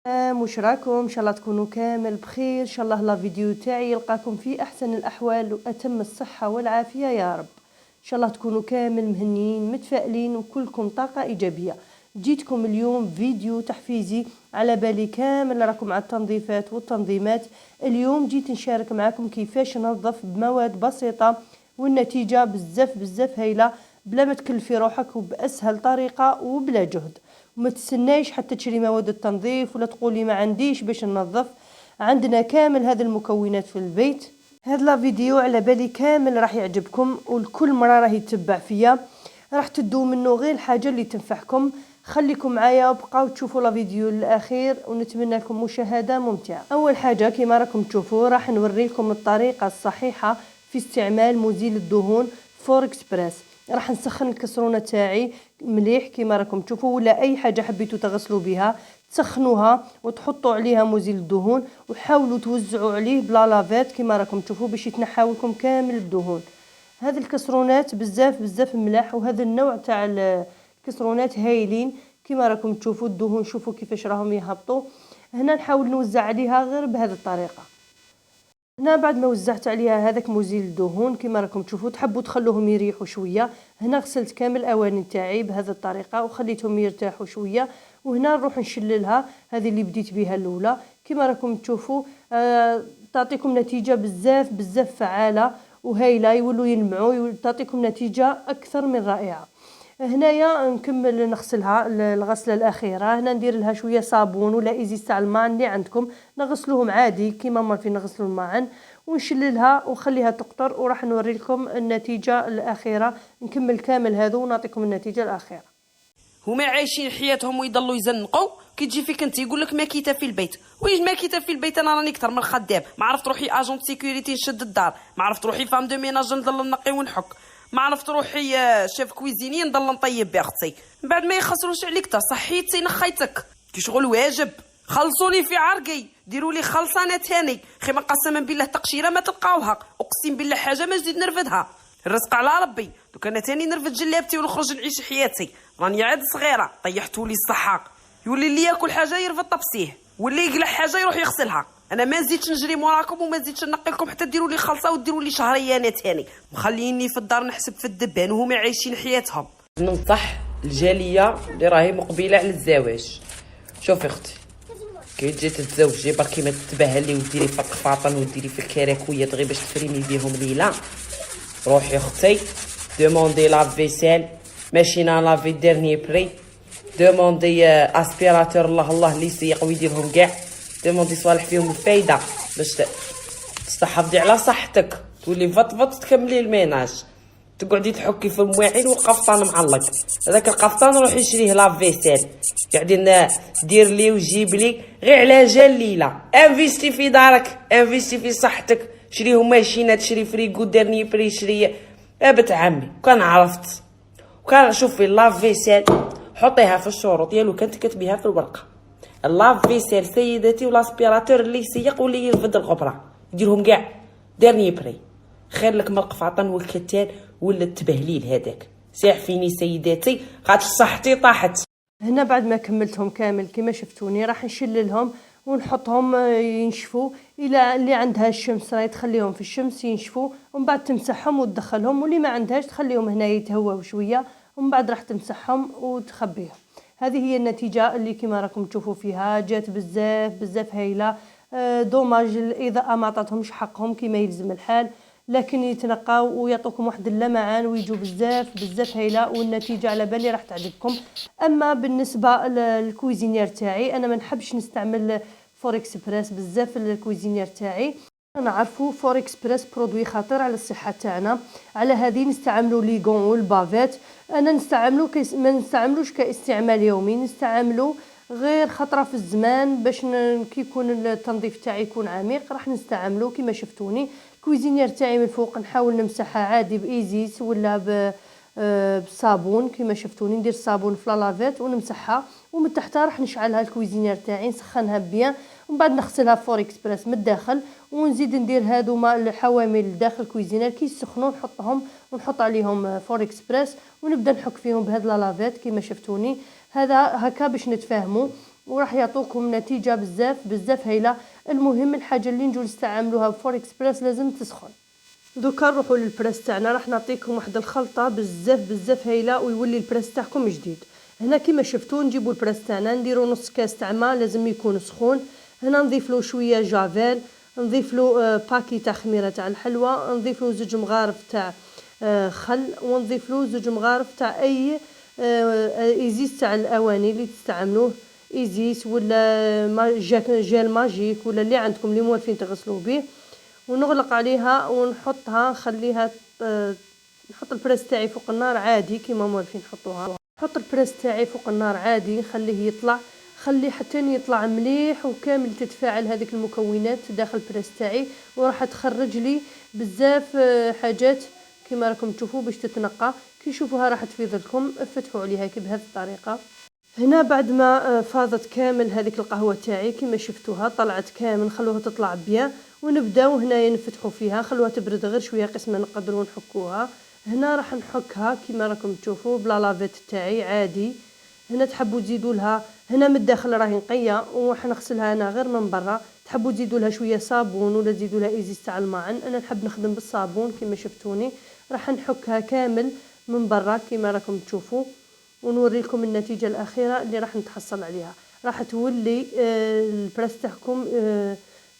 واش راكم؟ ان شاء الله تكونوا كامل بخير. ان شاء الله لا فيديو تاعي يلقاكم في احسن الاحوال واتم الصحه والعافيه يا رب. ان شاء الله تكونوا كامل مهنيين متفائلين وكلكم طاقه ايجابيه. جيتكم اليوم فيديو تحفيزي، على بالي كامل راكم مع التنظيفات والتنظيمات. اليوم جيت نشارك معكم كيفاش ننظف بمواد بسيطه والنتيجه بزاف هايله، بلا ما تكلفي روحك وباسهل طريقه وبلا جهد. وما تستنايش حتى تشري مواد التنظيف ولا تقولي ما عنديش باش ننظف، عندنا كامل هذه المكونات في البيت. هذا لا فيديو على بالي كامل راح يعجبكم، والكل مره راح يتبع فيا راح تدوا منه غير الحاجه اللي تنفعكم. خليكم معايا وبقاو تشوفوا لا فيديو للاخير ونتمنى لكم مشاهده ممتعه. اول حاجه كما راكم تشوفوا راح نوري لكم الطريقه الصحيحه في استعمال مزيل الدهون فور اكسبريس. راح نسخن الكسرونه تاعي مليح كما راكم تشوفوا، ولا اي حاجه حبيتوا تغسلوا بها تسخنوها وتحطوا عليها مزيل الدهون، وحاولوا توزعوا عليه بلا لافيت كما راكم تشوفوا باش يتنحاو لكم كامل الدهون. هذه الكسرونات بزاف ملاح، وهذا النوع تاع الكسرونات هايلين كما راكم تشوفوا. الدهون شوفوا كيفاش راهم يهبطوا. هنا نحاول نوزع عليها غير بهذه الطريقه. هنا بعد ما وزعت عليها هذاك مزيل الدهون كما راكم تشوفوا، تحبوا تخلوهم يريحوا شويه. هنا غسلت كامل الاواني تاعي بهذه الطريقه وخليتهم يرتاحوا شويه، وهنا نروح نشللها. هذه اللي بديت بها الاولى كما راكم تشوفوا. تعطيكم نتيجه بزاف فعاله وهايله، يولوا يلمعوا، تعطيكم نتيجه اكثر من رائعه. هنايا نكمل نغسلها الغسله الاخيره. هنا ندير لها شويه صابون ولا ايزيست تاع الماء اللي عندكم، نغسلوهم عادي كيما ما في نغسلوا الماعن، ونشللها ونخليها تقطر، وراح نوري لكم النتيجه الاخيره. نكمل كامل هذو ونعطيكم النتيجه الاخيره. هما عايشين حياتهم ويضلوا يزنقوا، كي تجي فيك انت يقول لك ماكيته في البيت. ويش ماكيته في البيت؟ انا راني اكثر من خدام، ما عرفت روحي اجون سيكوريتي نشد الدار، ما عرفت روحي فام دو ميناج نضل نقي ونحك، ما عرفت روحي شيف كويزيني نضل نطيب باختي. من بعد ما يخسروش عليك تا صحيتي نخيتك كي شغل واجب. خلصوني في عرقي، ديروا لي خلصانه تاني. خيما قسما بالله تقشيره ما تلقاوها، اقسم بالله حاجه ما جديد نرفدها. الرزق على ربي. دوك انا تاني نرفد جلابتي ونخرج نعيش حياتي، راني عاد صغيره طيحتوا لي الصحه. يولي اللي ياكل حاجه يرفد طبسيه، واللي يقلع حاجه يروح يغسلها. انا ما نزيدش نجري موراكم وما نزيدش نقي لكم حتى ديروا لي خلصه وديروا لي شهريانه تاني. مخليني في الدار نحسب في الدبان وهما عايشين حياتهم. ننصح الجاليه اللي راهي مقبله على الزواج. شوفي اختي، كي تجي تتزوجي بركي ما تتبهلي وديري في القفاطن وديري في الكراكويات غير باش تفريمي بيهم ليله. روحي اختي دوموندي لا فيسيل ماشينا لافي ديرني بري، دوموندي اسبيراتور الله اللي يسيق ويديرهم كاع، دوموندي صالح فيهم الفايده باش تحافظي على صحتك، تولي فطفط تكملي الميناج. تقعدي تحكي في المواعين والقفطان معلق، هذاك القفطان روحي شريه لا فيسيل قاعدين دير لي وجيب لي غير على جال ليله. انفيستي في دارك، انفيستي في صحتك، شريهم ماشينات، شري فريكو ديرني بري، شري ابت عمي. كان عرفت وكان شوفي لا فيسيل حطيها في الشروط ديالو، كانت كتبيها في الورقه. لا فيسيل سيداتي والاسبيراتور اللي يسيق واللي يرفد الغبره يديرهم كاع ديرني بري، خير لك من القفاطن والكتان ولا التبهليل هذاك. ساعفيني سيداتي خاطر صحتي طاحت. هنا بعد ما كملتهم كامل كما شفتوني راح نشللهم ونحطهم ينشفوا. الى اللي عندها الشمس راهي تخليهم في الشمس ينشفوا، ومن بعد تمسحهم وتدخلهم، واللي ما عندهاش تخليهم هنا يتهواو شويه، ومن بعد راح تمسحهم وتخبيهم. هذه هي النتيجه اللي كما راكم تشوفوا فيها، جات بزاف هايله. دوماج الاضاءه ما عطاتهمش حقهم كما يلزم الحال، لكن يتنقاو ويعطوكم واحد اللمعان ويجوا بزاف هايله، والنتيجه على بالي راح تعجبكم. اما بالنسبه للكويزينير تاعي انا ما نحبش نستعمل فور اكسبريس بزاف. الكويزينير تاعي انا عارفو فور اكسبريس برودوي خطير على الصحه تاعنا، على هذه نستعملوا لي غون والبافيت. انا ما نستعملوش كاستعمال يومي، نستعملو غير خطره في الزمان باش كي يكون التنظيف تاعي يكون عميق راح نستعملو كما شفتوني. الكويزينير تاعي من فوق نحاول نمسحها عادي بايزيس ولا بالصابون كما شفتوني، ندير الصابون في لافيت ونمسحها، ومن تحت راح نشعلها الكويزينير تاعي نسخنها بيان، ومن بعد نغسلها فور اكسبريس من الداخل، ونزيد ندير هذوما الحوامل الداخل الكويزينير كي يسخنوا نحطهم ونحط عليهم فور اكسبريس ونبدا نحك فيهم بهذا لافيت كما شفتوني. هذا هكا باش نتفاهموا. وراح يعطوكم نتيجه بزاف هايله. المهم الحاجه اللي نجو نستعملوها بفور اكسبريس لازم تسخن. دوكا نروحوا للبريس تاعنا، راح نعطيكم واحد الخلطه بزاف هايله ويولي البريس تاعكم جديد. هنا كيما شفتوا نجيبوا البريس تاعنا نديروا نص كاس تاع ماء لازم يكون سخون. هنا نضيف له شويه جافيل، نضيف له باكي تاع خميره تاع الحلوى، نضيف له 2 مغارف تاع خل، ونضيف له 2 مغارف تاع اي ايزيس تاع الاواني اللي تستعملوه، ايزيس ولا جيل ماجيك ولا اللي عندكم اللي موالفين تغسلوا به. ونغلق عليها ونحطها نخليها نحط البريس تاعي فوق النار عادي كيما موالفين نحطوها. نحط البريس تاعي فوق النار عادي نخليه يطلع، خليه حتى يطلع مليح وكامل تتفاعل هذيك المكونات داخل البريس تاعي، وراح تخرج لي بزاف حاجات كيما راكم تشوفوا باش تتنقى. كي تشوفوها راح تفيض لكم، فتحوا عليها كي بهذه الطريقه. هنا بعد ما فاضت كامل هذيك القهوه تاعي كيما شفتوها طلعت كامل، نخلوها تطلع بيان ونبداو هنايا نفتحوا فيها، خلوها تبرد غير شويه قسما نقدروا نحكوها. هنا راح نحكها كيما راكم تشوفوا بلا لافيت تاعي عادي. هنا تحبوا تزيدوا لها، هنا من الداخل راهي نقيه وراح نغسلها انا غير من برا، تحبوا تزيدوا لها شويه صابون ولا تزيدوا لها ايزيس تاع الماعن، انا نحب نخدم بالصابون كيما شفتوني. راح نحكها كامل من برا كيما راكم تشوفوا ونوريكم النتيجه الاخيره اللي راح نتحصل عليها. راح تولي البريس تاعكم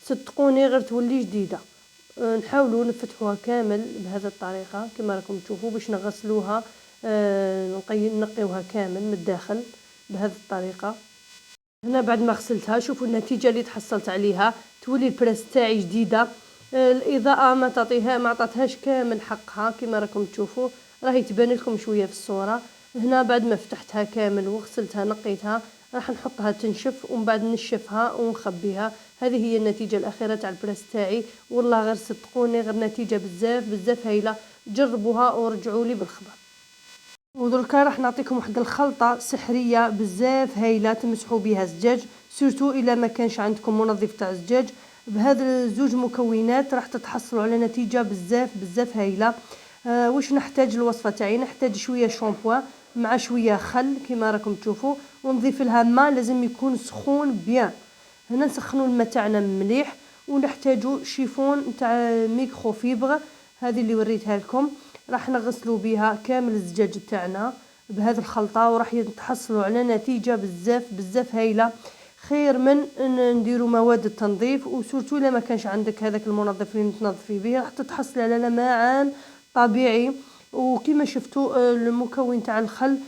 صدقوني غير تولي جديده. نحاولوا نفتحوها كامل بهذه الطريقه كما راكم تشوفوا باش نغسلوها، نقيوها كامل من الداخل بهذه الطريقه. هنا بعد ما غسلتها شوفوا النتيجه اللي تحصلت عليها، تولي البريس تاعي جديده. الاضاءه ما عطاتهاش كامل حقها كما راكم تشوفوا، راهي تبان لكم شويه في الصوره. هنا بعد ما فتحتها كامل وغسلتها نقيتها راح نحطها تنشف ومن بعد نشفها ونخبيها. هذه هي النتيجه الاخيره تاع البريس تاعي، والله غير صدقوني غير نتيجه بزاف هايله. جربوها ورجعوا لي بالخبر. ودركا راح نعطيكم واحد الخلطه سحريه بزاف هايله تمسحوا بها الزجاج، سورتو الا ما كانش عندكم منظف تاع الزجاج. بهذا الزوج مكونات راح تتحصلوا على نتيجه بزاف هايله. واش نحتاج الوصفه تاعي؟ نحتاج شويه شامبوان مع شويه خل كيما راكم تشوفوا، ونضيف لها ماء لازم يكون سخون بيان. هنا نسخنوا الماء تاعنا مليح، ونحتاجوا شيفون تاع ميكرو فيبر هذه اللي وريتها لكم. راح نغسلوا بها كامل الزجاج تاعنا بهذه الخلطه وراح يتحصلوا على نتيجه بزاف هايله، خير من نديروا مواد التنظيف. وسورتو الا ما كانش عندك هذاك المنظف اللي تنظفي به راح تتحصل على لمعان طبيعي. وكما شفتوا المكون تاع الخل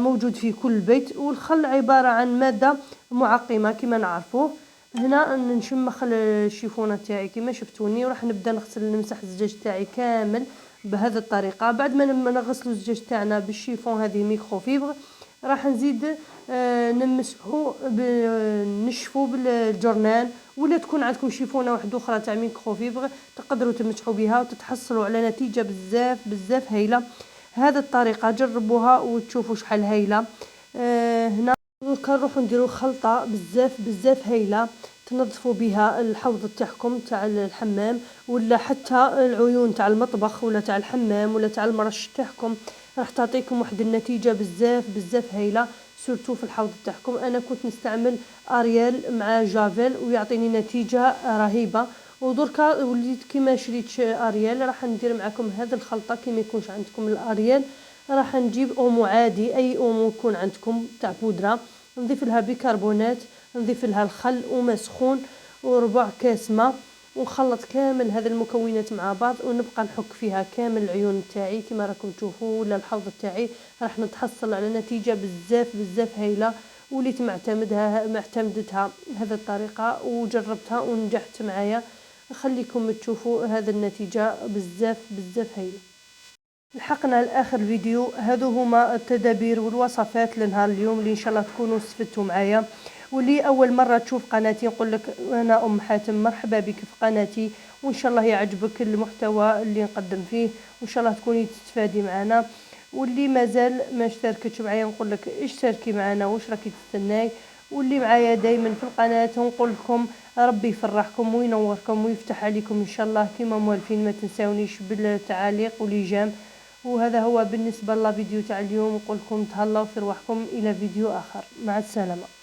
موجود في كل بيت، والخل عباره عن ماده معقمه كما نعرفوه. هنا نشمخ الشيفونه تاعي كما شفتوني، وراح نبدا نمسح الزجاج تاعي كامل بهذه الطريقه. بعد ما نغسلوا الزجاج تاعنا بالشيفون هذه ميكرو فيبر راح نزيد نمسحو نشفو بالجرنان، ولا تكون عندكم شيفونه واحده اخرى تاع ميكرو فيبر تقدروا تمسحوا بها وتتحصلوا على نتيجه بزاف هايله. هذه الطريقه جربوها وتشوفوا شحال هايله. هنا كنروحوا نديروا خلطه بزاف هايله تنظفوا بها الحوض تاعكم تاع الحمام، ولا حتى العيون تاع المطبخ ولا تاع الحمام ولا تاع المرش تاعكم. راح تعطيكم واحد النتيجه بزاف هايله سورتو في الحوض تاعكم. انا كنت نستعمل اريال مع جافيل ويعطيني نتيجه رهيبه. ودركا وليت كيما شريت اريال راح ندير معكم هذه الخلطه. كيما يكونش عندكم الاريال راح نجيب اومو عادي، اي اومو يكون عندكم تاع بودره، نضيف لها بيكربونات، نضيف لها الخل وماء سخون وربع كاس ماء، ونخلط كامل هذه المكونات مع بعض ونبقى نحك فيها كامل العيون تاعي كما راكم تشوفوا ولا الحوض تاعي. راح نتحصل على نتيجه بزاف هايله، وليت معتمدتها هذه الطريقه وجربتها ونجحت معايا. خليكم تشوفوا هذه النتيجه بزاف هايله. لحقنا لاخر الفيديو. هذو هما التدابير والوصفات لنهار اليوم اللي ان شاء الله تكونوا استفدتوا معايا. واللي اول مره تشوف قناتي نقول لك انا ام حاتم، مرحبا بك في قناتي، وان شاء الله يعجبك المحتوى اللي نقدم فيه وان شاء الله تكوني تستفادي معنا. واللي مازال ما اشتركتش معايا نقول لك اشتركي معنا واش راكي تستناي. واللي معايا دائما في القناه نقول لكم ربي يفرحكم وينوركم ويفتح عليكم ان شاء الله كما موالفين. ما تنساونيش بالتعاليق وليجام. وهذا هو بالنسبه للفيديو تاع اليوم. نقول لكم تهلاو في رواحكم الى فيديو اخر، مع السلامه.